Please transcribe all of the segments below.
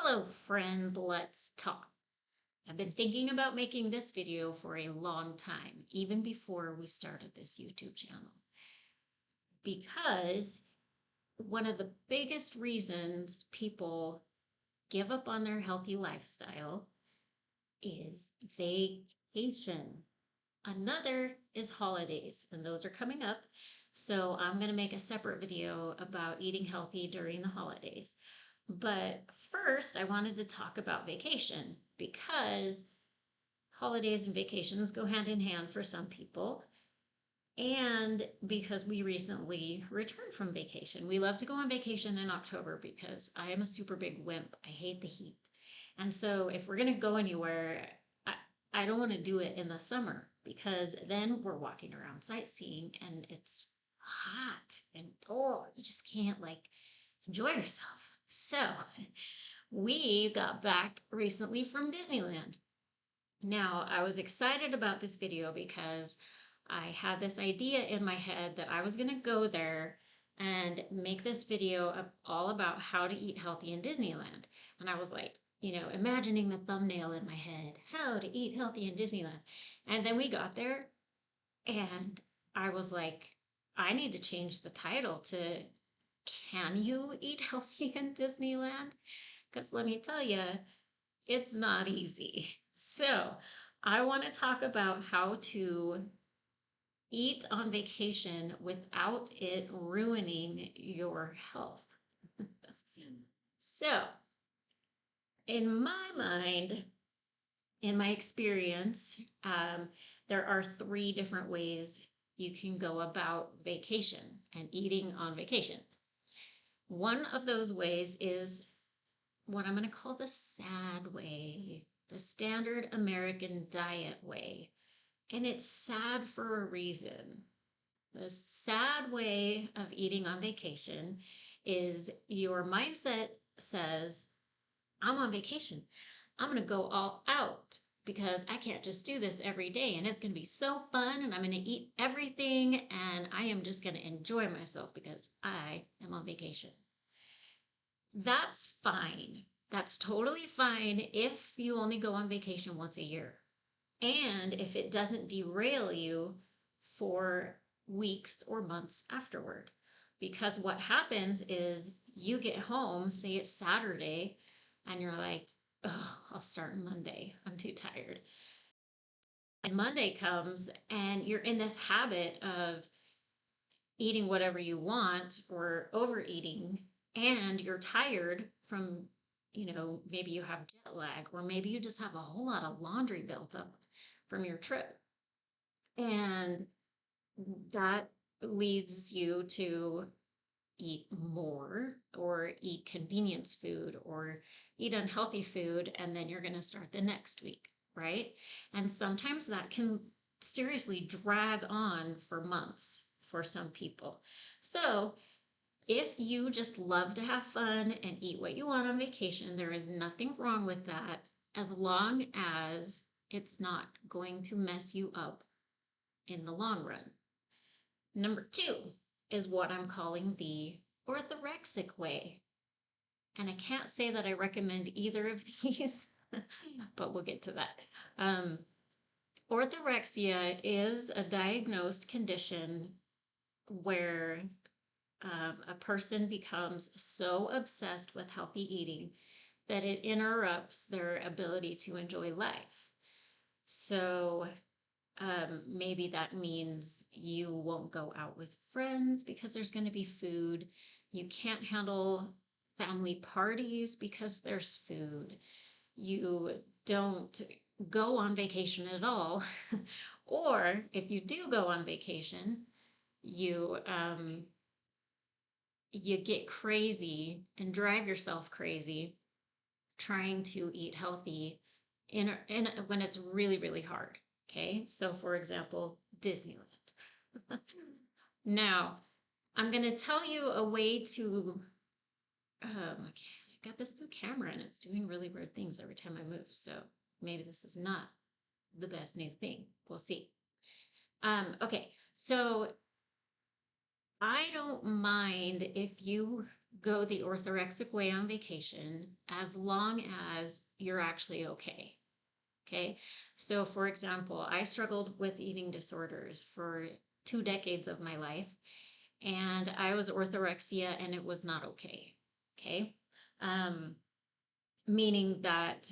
Hello friends, let's talk. I've been thinking about making this video for a long time, even before we started this YouTube channel, because one of the biggest reasons people give up on their healthy lifestyle is vacation. Another is holidays, and those are coming up. So I'm going to make a separate video about eating healthy during the holidays. But first, I wanted to talk about vacation because holidays and vacations go hand in hand for some people. And because we recently returned from vacation, we love to go on vacation in October because I am a super big wimp. I hate the heat. And so if we're going to go anywhere, I, I don't want to do it in the summer because then we're walking around sightseeing and it's hot and oh, you just can't enjoy yourself. So we got back recently from Disneyland. Now, I was excited about this video because I had this idea in my head that I was going to go there and make this video all about how to eat healthy in Disneyland. And I was like, imagining the thumbnail in my head, how to eat healthy in Disneyland. And then we got there and I was like, I need to change the title to Can You Eat Healthy in Disneyland? Because let me tell you, it's not easy. So I want to talk about how to eat on vacation without it ruining your health. So, in my mind, in my experience, there are three different ways you can go about vacation and eating on vacation. One of those ways is what I'm going to call the sad way, the standard American diet way. And it's sad for a reason. The sad way of eating on vacation is your mindset says, I'm on vacation. I'm going to go all out because I can't just do this every day and it's going to be so fun and I'm going to eat everything and I am just going to enjoy myself because I am on vacation. That's fine. That's totally fine if you only go on vacation once a year. And if it doesn't derail you for weeks or months afterward. Because what happens is you get home, say it's Saturday, and you're like, oh, I'll start Monday. I'm too tired. And Monday comes and you're in this habit of eating whatever you want or overeating, and you're tired from, maybe you have jet lag, or maybe you just have a whole lot of laundry built up from your trip. And that leads you to eat more or eat convenience food or eat unhealthy food, and then you're going to start the next week, right? And sometimes that can seriously drag on for months for some people. So if you just love to have fun and eat what you want on vacation, there is nothing wrong with that as long as it's not going to mess you up in the long run. Number two is what I'm calling the orthorexic way. And I can't say that I recommend either of these, but we'll get to that. Orthorexia is a diagnosed condition where a person becomes so obsessed with healthy eating that it interrupts their ability to enjoy life. So maybe that means you won't go out with friends because there's going to be food. You can't handle family parties because there's food. You don't go on vacation at all. Or if you do go on vacation, you you get crazy and drive yourself crazy trying to eat healthy when it's really, really hard. Okay, so for example, Disneyland. Now, I'm going to tell you a way to. I got this new camera and it's doing really weird things every time I move. So maybe this is not the best new thing. We'll see. Okay, so I don't mind if you go the orthorexic way on vacation as long as you're actually okay. Okay. So, for example, I struggled with eating disorders for 2 decades of my life, and I was orthorexia and it was not okay. Okay. Um, Meaning that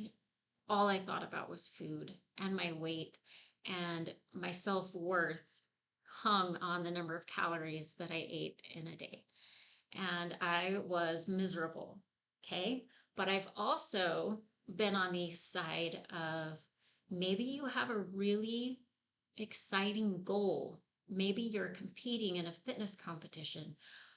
all I thought about was food and my weight, and my self worth hung on the number of calories that I ate in a day. And I was miserable. Okay. But I've also been on the side of maybe you have a really exciting goal. Maybe you're competing in a fitness competition,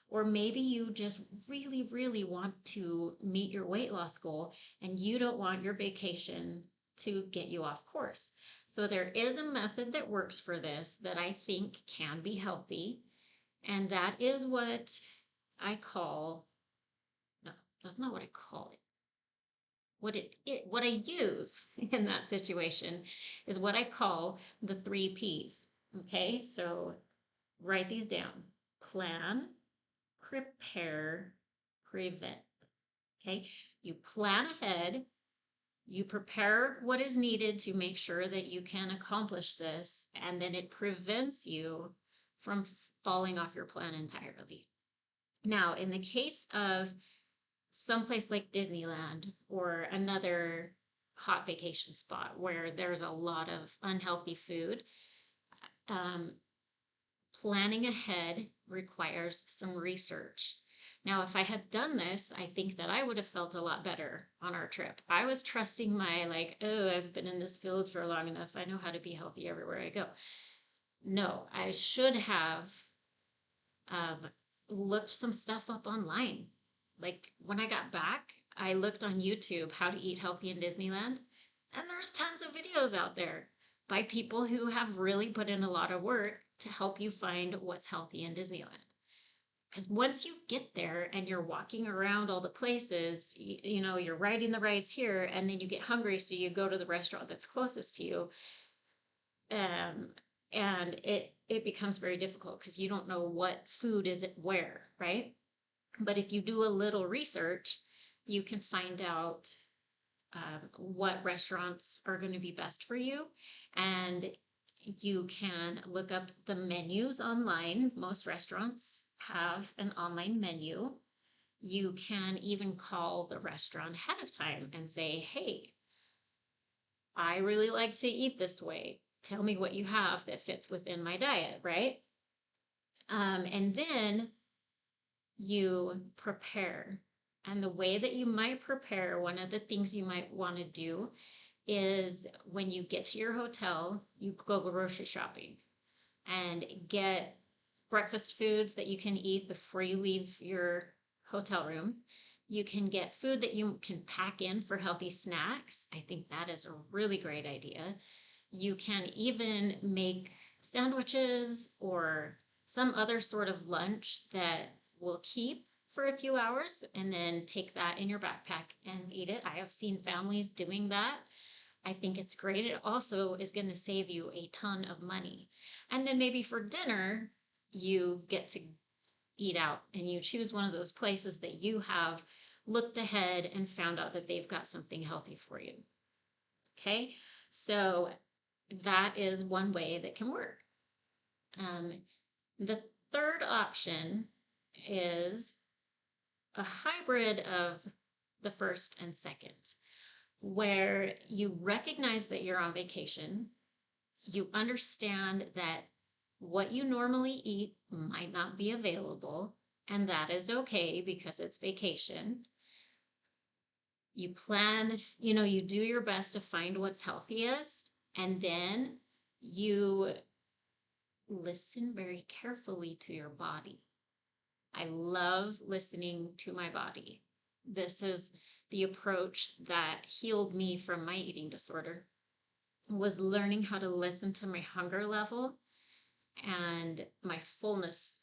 or maybe you just really, really want to meet your weight loss goal and you don't want your vacation to get you off course. So there is a method that works for this that I think can be healthy. And that is what I call, no, that's not what I call it. What I use in that situation is what I call the 3 P's. Okay, so write these down: plan, prepare, prevent. Okay, you plan ahead, you prepare what is needed to make sure that you can accomplish this, and then it prevents you from falling off your plan entirely. Now, in the case of someplace like Disneyland or another hot vacation spot where there's a lot of unhealthy food, um, planning ahead requires some research. Now, if I had done this, I think that I would have felt a lot better on our trip. I was trusting my, like, oh, I've been in this field for long enough. I know how to be healthy everywhere I go. No, I should have um, looked some stuff up online. Like when I got back, I looked on YouTube how to eat healthy in Disneyland, and there's tons of videos out there by people who have really put in a lot of work to help you find what's healthy in Disneyland. Because once you get there and you're walking around all the places, you're riding the rides here, and then you get hungry, so you go to the restaurant that's closest to you. um, and it becomes very difficult because you don't know what food is it where, right? But if you do a little research, you can find out what restaurants are going to be best for you, and you can look up the menus online. Most restaurants have an online menu. You can even call the restaurant ahead of time and say, hey, I really like to eat this way. Tell me what you have that fits within my diet, right? And then you prepare. And the way that you might prepare, one of the things you might want to do is when you get to your hotel, you go grocery shopping and get breakfast foods that you can eat before you leave your hotel room. You can get food that you can pack in for healthy snacks. I think that is a really great idea. You can even make sandwiches or some other sort of lunch that will keep for a few hours, and then take that in your backpack and eat it. I have seen families doing that. I think it's great. It also is going to save you a ton of money. And then maybe for dinner, you get to eat out and you choose one of those places that you have looked ahead and found out that they've got something healthy for you. Okay, so that is one way that can work. Um, the third option is a hybrid of the first and second, where you recognize that you're on vacation, you understand that what you normally eat might not be available, and that is okay because it's vacation. You plan, you do your best to find what's healthiest, and then you listen very carefully to your body. I love listening to my body. This is the approach that healed me from my eating disorder, was learning how to listen to my hunger level and my fullness,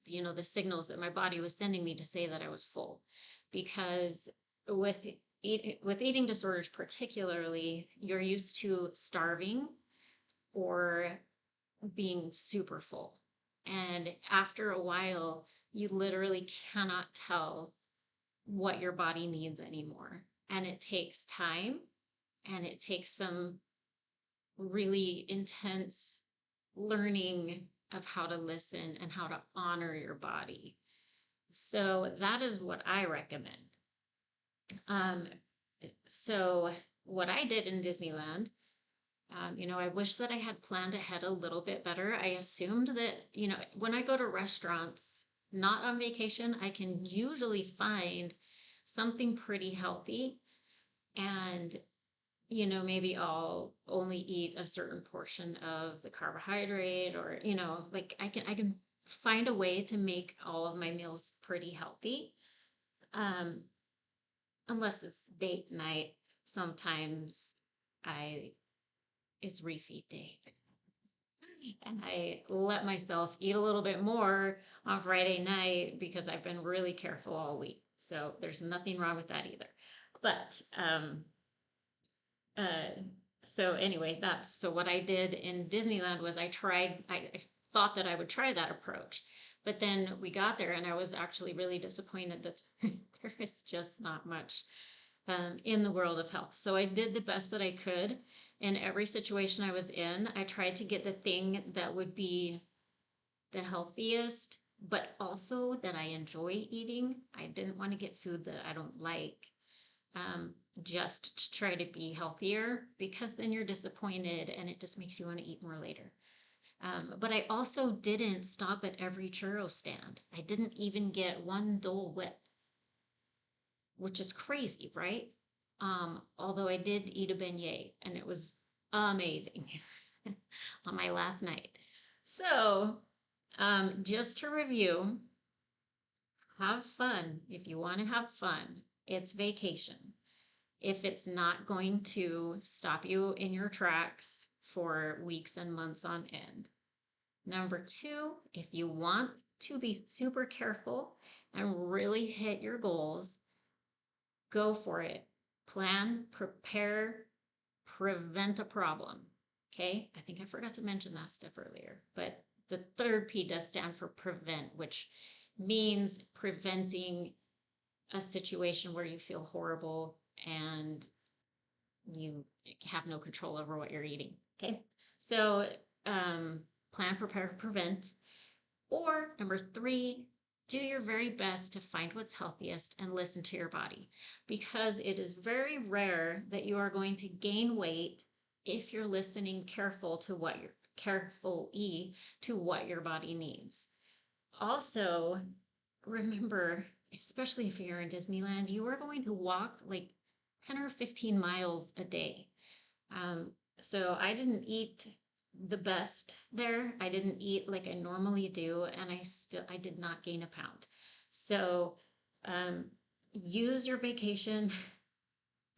the signals that my body was sending me to say that I was full. Because with eating disorders particularly, you're used to starving or being super full. And after a while, you literally cannot tell what your body needs anymore. And it takes time, and it takes some really intense learning of how to listen and how to honor your body. So that is what I recommend. Um, so what I did in Disneyland, I wish that I had planned ahead a little bit better. I assumed that, when I go to restaurants, not on vacation, I can usually find something pretty healthy. And, maybe I'll only eat a certain portion of the carbohydrate, or, like I can find a way to make all of my meals pretty healthy. Um, Unless it's date night, sometimes I it's refeed day. And I let myself eat a little bit more on Friday night because I've been really careful all week. So there's nothing wrong with that either. But uh so anyway, that's so what I did in Disneyland was I thought that I would try that approach. But then we got there and I was actually really disappointed that there is just not much in the world of health. So I did the best that I could in every situation I was in. I tried to get the thing that would be the healthiest, but also that I enjoy eating. I didn't want to get food that I don't like, um, just to try to be healthier, because then you're disappointed and it just makes you want to eat more later. But I also didn't stop at every churro stand. I didn't even get one Dole Whip, which is crazy, right? Although I did eat a beignet and it was amazing on my last night. So, just to review, have fun. If you want to have fun, it's vacation. If it's not going to stop you in your tracks for weeks and months on end. Number two, if you want to be super careful and really hit your goals, go for it. Plan, prepare, prevent a problem. Okay, I think I forgot to mention that stuff earlier, but the third P does stand for prevent, which means preventing a situation where you feel horrible and you have no control over what you're eating. Okay, so plan, prepare, prevent. Or number three, do your very best to find what's healthiest and listen to your body, because it is very rare that you are going to gain weight if you're listening carefully to what your body needs. Also, remember, especially if you're in Disneyland, you are going to walk like 10 or 15 miles a day. Um, so I didn't eat the best there. I didn't eat like I normally do, and I did not gain a pound. So um, use your vacation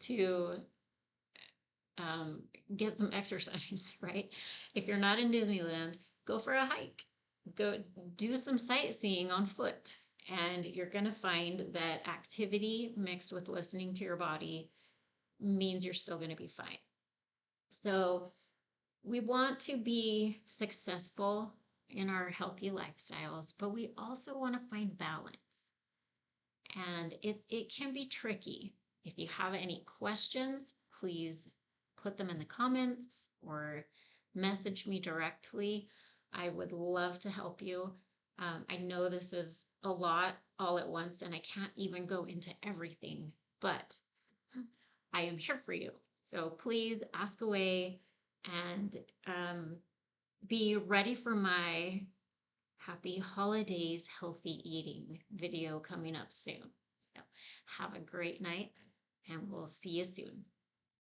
to um, get some exercise, right? If you're not in Disneyland, go for a hike, go do some sightseeing on foot, and you're going to find that activity mixed with listening to your body means you're still going to be fine. So we want to be successful in our healthy lifestyles, but we also want to find balance. And it can be tricky. If you have any questions, please put them in the comments or message me directly. I would love to help you. I know this is a lot all at once, and I can't even go into everything, but I am here for you. So please ask away, and be ready for my happy holidays healthy eating video coming up soon. So have a great night, and we'll see you soon.